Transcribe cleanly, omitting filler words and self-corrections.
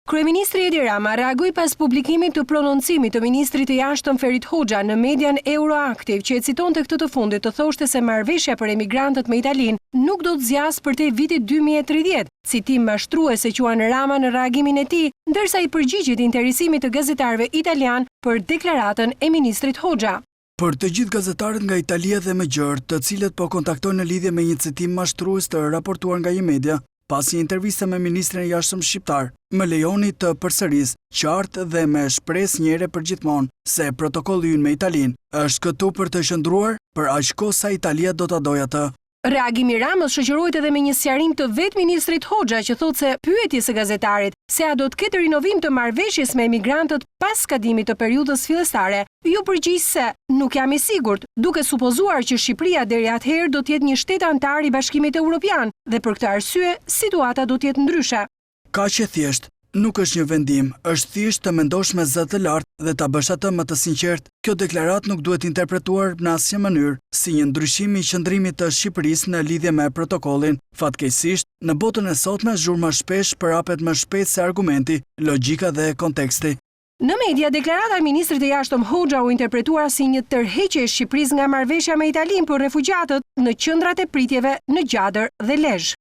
Kryeministri Edi Rama reagoi pas publikimit të prononcimit të ministrit të jashtëm Ferit Hoxha në median Euroaktiv, që e citonte këtë të fundit të thoshte se marrëveshja për emigrantët me Italinë nuk do të zgjasë përtej vitit 2030, citim mashtrues e quan Rama në reagimin e tij, ndërsa i përgjigjit interesimit të gazetarëve italian për deklaratën e ministrit Hoxha. Për të gjithë gazetarët nga Italia dhe më gjërë, të cilët po kontaktojnë në lidhje me një citim mashtrues të raportuar nga Imedia, pas një interviste me ministrin e jashtëm shqiptar, më lejoni të përsëris qartë dhe me shpresë njëre për gjithmonë se protokolli ynë me Italinë është këtu për të qëndruar për aq kohë sa Italia do ta dojë atë. Reagimi Ramës shoqërohet edhe me një sqarim të vetë ministrit Hoxha që thotë se pyetjes së gazetarit se a do të ketë rinovim të marrëveshjes me emigrantët pas skadimit të periudhës fillestare, ju përgjigj se nuk jam i sigurt, duke supozuar që Shqipëria deri atëherë do të jetë një shtet antar i Bashkimit Evropian dhe për këtë arsye situata do të jetë ndryshe. Kaq e thjesht. Nuk është një vendim, është thjesht të mendosh me zë të lartë dhe ta bësh atë më të sinqert. Kjo deklaratë nuk duhet interpretuar në asnjë mënyrë si një ndryshim i qëndrimit të Shqipërisë në lidhje me protokollin. Fatkeqësisht, në botën e sotme zhurma shpesh përhapet më shpejt se argumenti, logjika dhe konteksti. Në media, deklarata e ministrit të jashtëm Hoxha u interpretuar si një tërheqje e Shqipërisë nga marrëveshja me Italinë për refugjatët në qendrat e pritjeve në Gjadër dhe Lezhë.